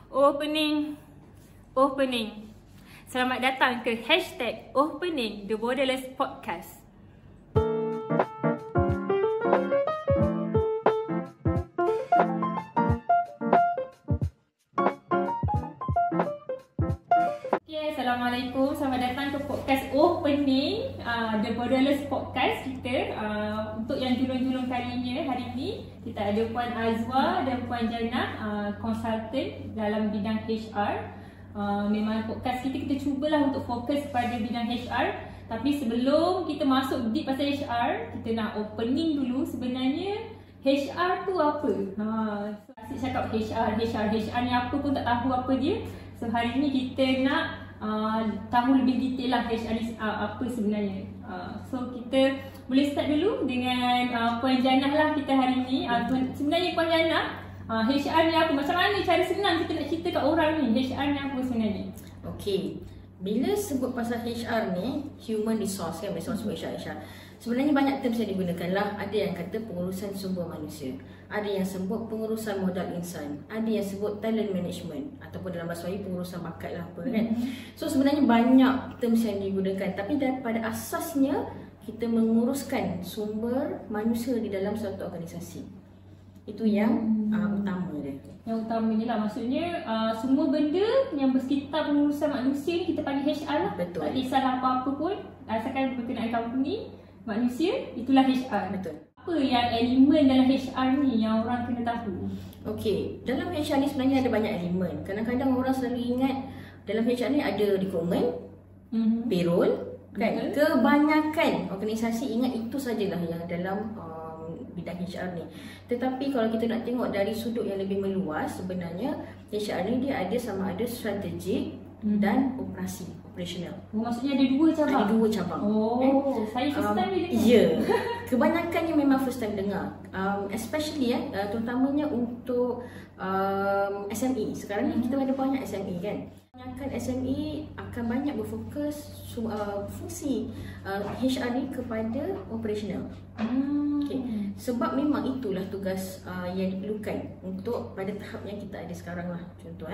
Opening. Selamat datang ke #Opening The Borderless Podcast. Assalamualaikum, selamat datang ke podcast Opening The Borderless Podcast kita. Untuk yang julung-julung kalinya, hari ini kita ada Puan Azwa dan Puan Jannah, konsultan dalam bidang HR. Memang podcast kita cubalah untuk fokus pada bidang HR. Tapi sebelum kita masuk deep pasal HR, kita nak opening dulu. Sebenarnya HR tu apa? Asyik cakap HR ni apa pun tak tahu apa dia. So hari ni kita nak tahu lebih detail lah HR ni apa sebenarnya. So kita boleh start dulu dengan Puan Jannah lah kita hari ni. Sebenarnya Puan Jannah, HR ni apa? Macam mana cara senang kita nak cerita kat orang ni? HR ni apa sebenarnya? Okey, bila sebut pasal HR ni, human resource kan, biasa sebut HR. Sebenarnya banyak terms yang digunakan lah. Ada yang kata pengurusan sumber manusia, ada yang sebut pengurusan modal insan, ada yang sebut talent management, ataupun dalam bahasa Melayu pengurusan bakat lah apa kan. So sebenarnya banyak terms yang digunakan, tapi pada asasnya kita menguruskan sumber manusia di dalam suatu organisasi. Itu yang utama dia. Yang utamanya lah, maksudnya semua benda yang bersekitar pengurusan manusia kita panggil HR lah. Betul. Tak kisahlah apa-apa pun, asalkan berkenaan company, manusia, itulah HR. Betul. Apa yang elemen dalam HR ni yang orang kena tahu? Okey, dalam HR ni sebenarnya ada banyak elemen. Kadang-kadang orang selalu ingat dalam HR ni ada recruitment, payroll kan. Betul. Kebanyakan organisasi ingat itu sajalah yang dalam bidang HR ni. Tetapi kalau kita nak tengok dari sudut yang lebih meluas, sebenarnya HR ni dia ada sama ada strategik dan operasional. Maksudnya ada dua cabang? Ada dua cabang. Saya first time dia dengar. Ya, kebanyakannya memang first time dengar. Especially terutamanya untuk SME. Sekarang ni kita ada banyak SME kan. Kebanyakan SME akan banyak berfokus fungsi HR ni kepada operasional. Okay. Sebab memang itulah tugas yang diperlukan untuk pada tahap yang kita ada sekarang lah. Contoh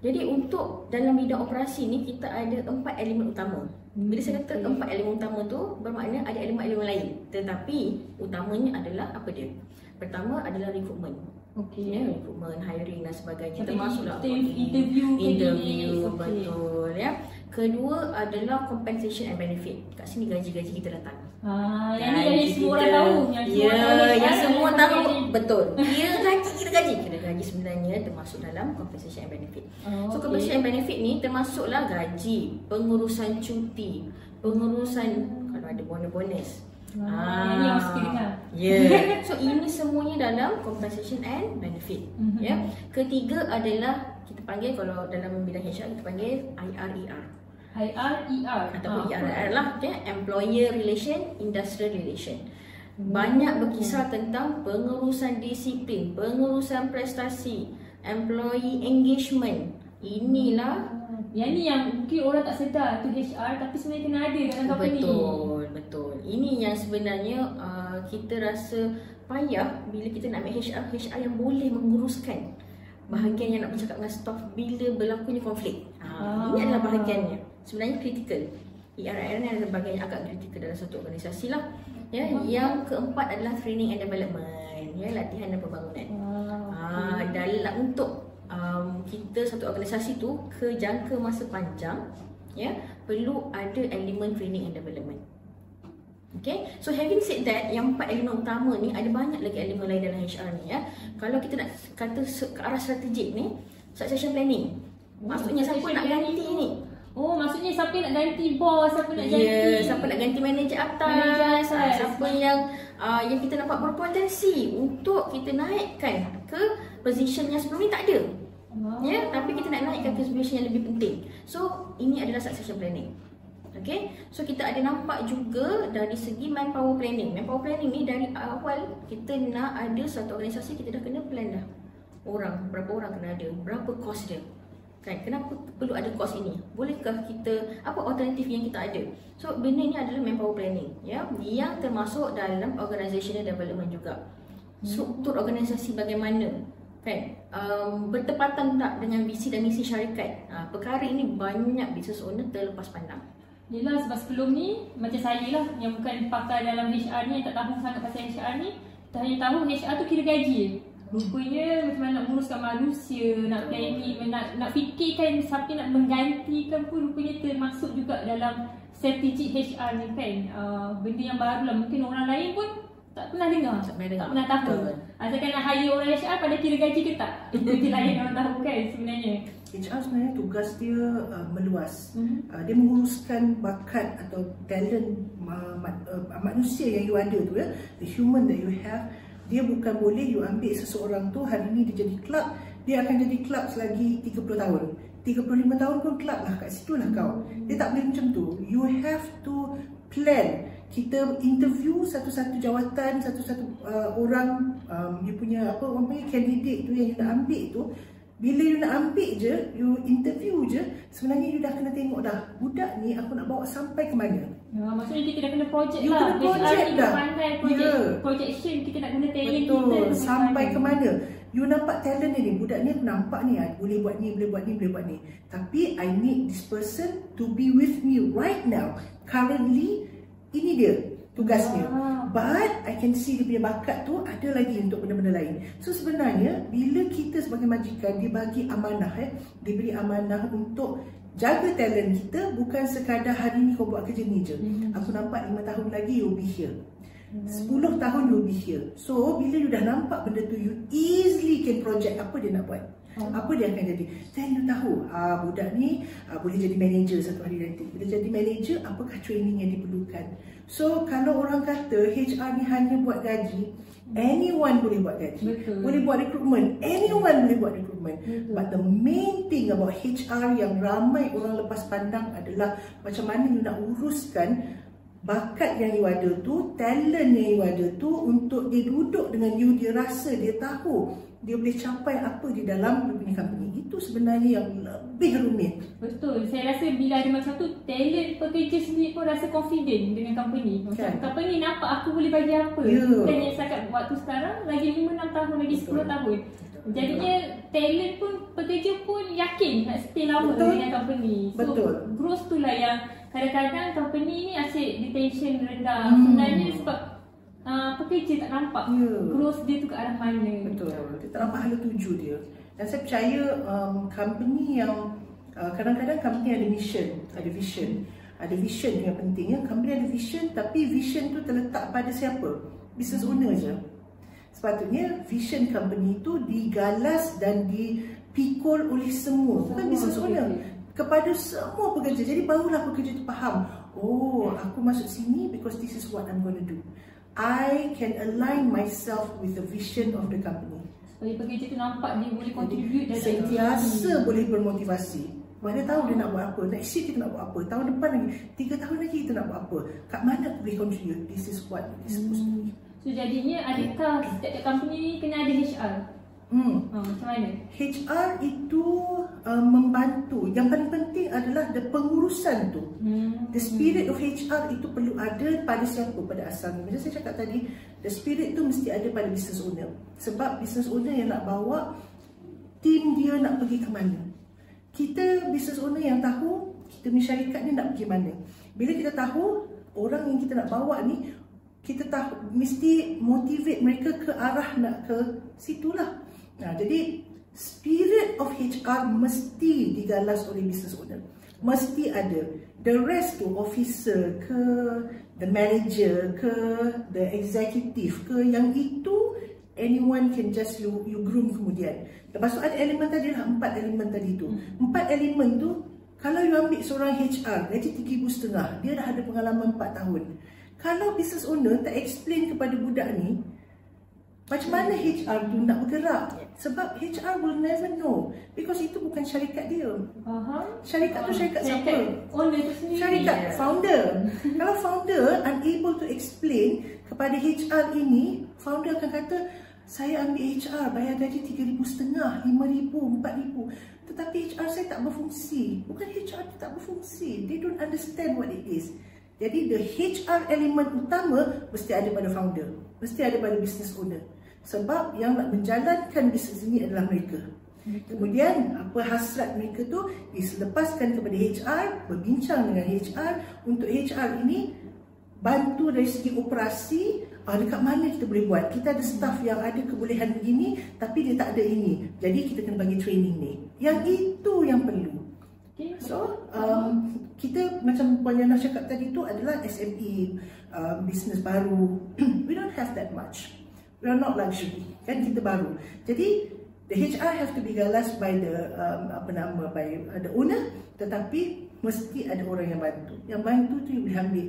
Jadi untuk dalam bidang operasi ni kita ada 4 elemen utama. Bila saya kata 4 elemen utama tu bermakna ada elemen-elemen lain. Tetapi utamanya adalah apa dia? Pertama adalah recruitment. Recruitment, hiring dan sebagainya. Termasuklah interview, betul ya. Kedua adalah compensation and benefit. Kat sini gaji-gaji kita datang. Yang ni gaji semua orang tahu. Yang semua tahu. Betul. Kita gaji sebenarnya termasuk dalam compensation and benefit. So compensation and benefit ni termasuklah gaji, pengurusan cuti, pengurusan kalau ada bonus. Ini yang mesti dengar. So ini semuanya dalam compensation and benefit. Ketiga adalah kita panggil, kalau dalam bidang HR kita panggil IRER ataupun ERR lah, Employer Relation, Industrial Relation. Banyak berkisar tentang pengurusan disiplin, pengurusan prestasi, employee engagement. Inilah yang ni yang mungkin orang tak sedar tu HR, tapi sebenarnya kena ada dalam company. Betul. Ini yang sebenarnya kita rasa payah bila kita nak ambil HR yang boleh menguruskan bahagian yang nak bercakap dengan staff bila berlakunya konflik. Ini adalah bahagiannya. Sebenarnya kritikal. ERR ni adalah bahagian yang agak kritikal dalam satu organisasi lah. Yang keempat adalah training and development. Latihan dan pembangunan. Dalam untuk kita satu organisasi tu ke jangka masa panjang, perlu ada elemen training and development. Okay, so having said that, yang 4 elemen utama ni ada banyak lagi elemen lain dalam HR ni Kalau kita nak kata ke arah strategik ni, succession planning. Maksudnya siapa nak ganti ni? Maksudnya siapa nak ganti bos, siapa nak ganti, siapa nak ganti manager atas, siapa yang kita nampak berpotensi untuk kita naikkan ke position yang sebelum ni tak ada. Tapi kita nak naikkan ke position yang lebih penting. So ini adalah succession planning. Okay, so kita ada nampak juga dari segi manpower planning. Manpower planning ni dari awal kita nak ada satu organisasi, kita dah kena plan dah berapa orang kena ada, berapa kos dia kan, kenapa perlu ada kos ini, bolehkah kita, apa alternatif yang kita ada. So benda ni adalah manpower planning yang termasuk dalam organizational development juga. Struktur organisasi bagaimana kan, bertepatan tak dengan visi dan misi syarikat. Perkara ini banyak business owner terlepas pandang. Yelah, sebab sebelum ni macam saya lah yang bukan pakar dalam HR ni, yang tak tahu sangat pasal HR ni, kita hanya tahu HR tu kira gaji. Rupanya macam mana nak menguruskan manusia, nak planning, nak fikirkan siapa nak menggantikan pun rupanya termasuk juga dalam strategi HR ni kan. Benda yang baru lah, mungkin orang lain pun tak pernah dengar, tak pernah tahu. Asalkan nak hire orang HR pada kira gaji ke tak, itu je lah yang orang tahu kan sebenarnya. HR sebenarnya tugas dia meluas. Dia menguruskan bakat atau talent manusia yang you ada tu, the human that you have. Dia bukan boleh you ambil seseorang tu hari ni dia jadi clerk, dia akan jadi clerk selagi 30 tahun. 35 tahun pun clerk lah, kat situ lah kau. Dia tak boleh macam tu. You have to plan. Kita interview satu-satu jawatan, satu-satu orang, you punya apa orang panggil candidate tu yang you nak ambil tu. Bila you nak ambil je, you interview je, sebenarnya you dah kena tengok dah, budak ni aku nak bawa sampai ke mana. Maksudnya kita dah kena project you lah. kena project dah. Projection, kita nak guna talent betul, kita. sampai ke mana. You nampak talent dia ni, budak ni aku nampak ni boleh buat ni, boleh buat ni, boleh buat ni. Tapi I need this person to be with me right now. Currently, ini dia tugasnya. But I can see dia punya bakat tu ada lagi untuk benda-benda lain. So sebenarnya bila kita sebagai majikan dia bagi amanah, dia beri amanah untuk jaga talent kita, bukan sekadar hari ni kau buat kerja ni je. Aku nampak 5 tahun lagi you'll be here. 10 tahun you'll be here. So bila you dah nampak benda tu, you easily can project apa dia nak buat. Apa dia akan jadi. Then you tahu budak ni boleh jadi manager satu hari nanti. Bila jadi manager, apakah training yang diperlukan. So kalau orang kata HR ni hanya buat gaji, anyone boleh buat gaji. Betul. Boleh buat recruitment, anyone boleh buat recruitment. But the main thing about HR yang ramai orang lepas pandang adalah macam mana you nak uruskan bakat yang you ada tu, talent yang you ada tu, untuk dia duduk dengan you, dia rasa, dia tahu dia boleh capai apa di dalam dia punya company. Itu sebenarnya yang lebih rumit. Betul. Saya rasa bila ada macam tu, talent pekerja sendiri pun rasa confident dengan company. Macam company nampak aku boleh bagi apa. Bukan yang setakat waktu sekarang, lagi 5-6 tahun, lagi 10 tahun. Jadinya talent pun, pekerja pun yakin nak stay lama dengan company. So growth tu lah yang kadang-kadang company ni asyik retention rendah. Sebenarnya sebab pekerja tak nampak growth dia tu ke arah mana. Betul. Dia tak nampak hala tuju dia. Dan saya percaya company yang kadang-kadang company ada mission, ada vision. Ada vision yang penting. Company ada vision, tapi vision tu terletak pada siapa? Business owner je. Sepatutnya vision company tu digalas dan dipikul oleh semua, bukan business owner, kepada semua pekerja. Jadi barulah pekerja tu faham, oh aku masuk sini because this is what I'm going to do. I can align myself with the vision of the company. Supaya pekerja tu nampak dia boleh contribute dan sentiasa boleh bermotivasi. Mana tahu dia nak buat apa, next year kita nak buat apa, tahun depan lagi, 3 tahun lagi kita nak buat apa, kat mana aku boleh contribute. This is what is supposed to be. So jadinya adakah setiap company ni kena ada HR? Macam mana? HR itu membantu. Yang paling penting adalah pengurusan tu. The spirit of HR itu perlu ada pada siapa? Pada asalnya. Macam saya cakap tadi, the spirit tu mesti ada pada business owner. Sebab business owner yang nak bawa team dia nak pergi ke mana. Kita business owner yang tahu kita punya syarikat ni nak pergi mana. Bila kita tahu orang yang kita nak bawa ni, kita tahu mesti motivate mereka ke arah nak ke situlah. Jadi spirit of HR mesti digalas oleh business owner. Mesti ada. The rest tu, officer ke, the manager ke, the executive ke, yang itu anyone can just you groom kemudian. Lepas tu ada elemen tadi lah, 4 elemen tadi tu. 4 elemen tu, kalau you ambil seorang HR, gaji 3,500, dia dah ada pengalaman 4 tahun. Kalau business owner tak explain kepada budak ni macam mana HR tu nak bergerak, sebab HR will never know, because itu bukan syarikat dia. Syarikat tu syarikat siapa? Owner tu sendiri. Syarikat founder. Kalau founder unable to explain kepada HR ini, founder akan kata, saya ambil HR bayar gaji 3,500, 5,000, 4,000. Tetapi HR saya tak berfungsi. Bukan HR tu tak berfungsi, they don't understand what it is. Jadi the HR elemen utama mesti ada pada founder, mesti ada pada business owner. Sebab yang nak menjalankan bisnes ini adalah mereka. Kemudian apa hasrat mereka tu dilepaskan kepada HR, berbincang dengan HR untuk HR ini bantu dari segi operasi. Dekat mana kita boleh buat. Kita ada staff yang ada kebolehan begini tapi dia tak ada ini, jadi kita kena bagi training ni. Yang itu yang perlu. So kita macam Puan Yana cakap tadi tu adalah SME, bisnes baru. We don't have that much. We are not luxury, kan, kita baru. Jadi the HR have to be galas by the the owner, tetapi mesti ada orang yang bantu. Yang bantu tu you boleh ambil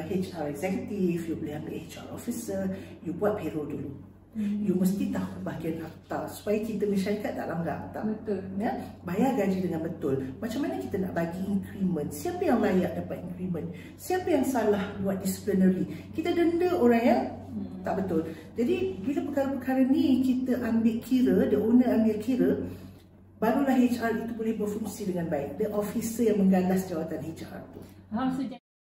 HR executive, you boleh ambil HR officer, you buat payroll dulu. You mesti tahu bahagian akta supaya kita masyarakat tak langgar akta. Betul. Ya, bayar gaji dengan betul. Macam mana kita nak bagi increment? Siapa yang layak dapat increment? Siapa yang salah buat disciplinary? Kita denda orang yang tak betul. Jadi bila perkara-perkara ni kita ambil kira, the owner ambil kira, barulah HR itu boleh berfungsi dengan baik. The officer yang menggalas jawatan HR tu.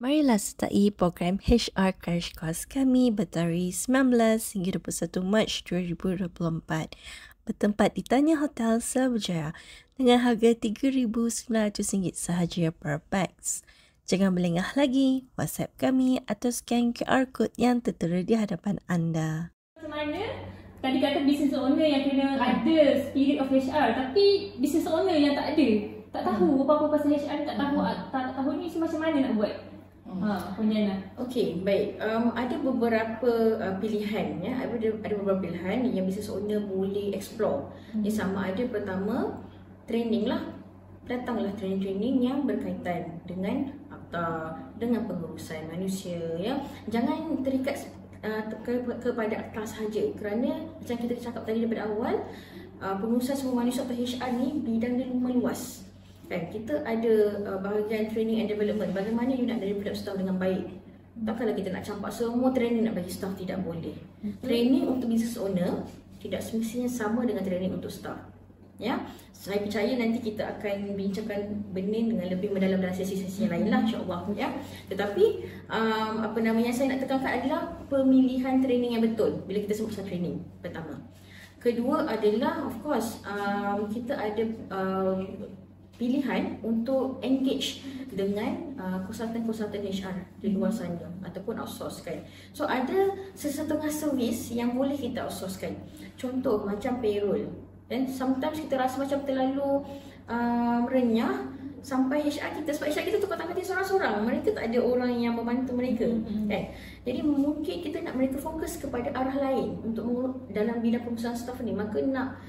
Marilah sertai program HR Crash Course kami bertarikh 19 hingga 21 Mac 2024 bertempat di Tanya Hotel Selberjaya dengan harga RM3,900 sahaja per pax. Jangan melengah lagi, WhatsApp kami atau scan QR code yang tertera di hadapan anda. Macam mana tadi kata business owner yang kena ada spirit of HR, tapi business owner yang tak ada, tak tahu apa-apa pasal HR, tak tahu ni macam mana nak buat. Puan Yana. Okey, baik. Ada beberapa pilihan, ya. Ada beberapa pilihan yang business owner boleh explore. Yang sama ada pertama training lah. Datanglah training yang berkaitan dengan akta, dengan pengurusan manusia, ya. Jangan terikat kepada akta sahaja, kerana macam kita cakap tadi daripada awal, pengurusan semua manusia atau HR ni bidang dia meluas. Kan, kita ada bahagian training and development. Bagaimana you nak develop staff dengan baik. Takkanlah kita nak campak semua training nak bagi staff, tidak boleh. Training untuk business owner tidak semestinya sama dengan training untuk staff. Ya, saya percaya nanti kita akan bincangkan benih dengan lebih mendalam dalam sesi-sesi yang lain lah, insya-Allah, ya. Tetapi saya nak tekankan adalah pemilihan training yang betul bila kita sebut pasal training. Pertama. Kedua adalah of course kita ada pilihan untuk engage dengan konsultan-konsultan HR di luar sana ataupun outsource, kan. So ada sesetengah servis yang boleh kita outsourcekan. Contoh macam payroll. Dan sometimes kita rasa macam terlalu renyah sampai HR kita, sebab HR kita tukar tangan dia seorang-seorang. Mereka tak ada orang yang membantu mereka, kan. Jadi mungkin kita nak mereka fokus kepada arah lain untuk dalam bidang pengurusan staff ni, maka nak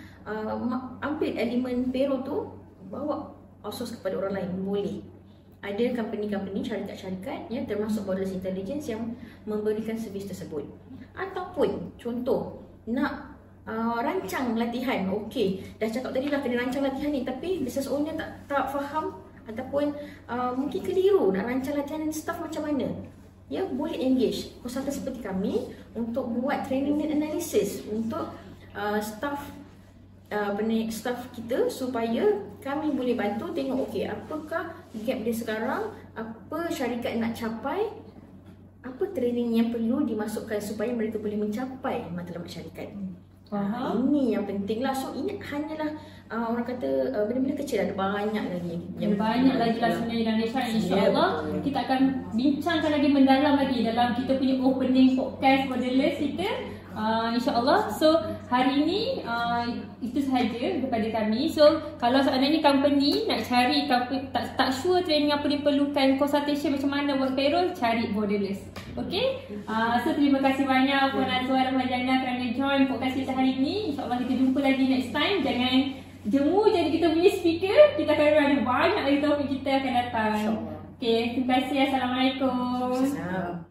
ambil elemen payroll tu bawa outsource kepada orang lain, boleh. Ada company-company, syarikat-syarikat, ya, termasuk Borderless Intelligence yang memberikan servis tersebut. Ataupun contoh nak rancang latihan. Okey, dah cakap tadi lah kena rancang latihan ni, tapi business owner tak faham ataupun mungkin keliru nak rancang latihan staff macam mana. Ya, boleh engage konsultan seperti kami untuk buat training and analysis untuk staff kita, supaya kami boleh bantu tengok okey apakah gap dia sekarang, apa syarikat nak capai, apa training yang perlu dimasukkan supaya mereka boleh mencapai matlamat syarikat. Ini yang penting lah. So ini hanyalah orang kata benda-benda kecil, ada banyak lagi. Yang banyak lagi lah sebenarnya dalam HR. InsyaAllah kita akan bincangkan lagi mendalam lagi dalam kita punya opening podcast Borderless kita. InsyaAllah. So hari ini itu sahaja daripada kami. So kalau seandainya company nak cari tak sure training apa diperlukan, consultation macam mana buat payroll, cari Borderless. Okay. So terima kasih banyak Puan Azwa dan Puan Jana kerana join podcast kita hari ini. InsyaAllah kita jumpa lagi next time. Jangan jemu jadi kita punya speaker. Kita akan ada banyak lagi topik kita akan datang. Okay, terima kasih. Assalamualaikum.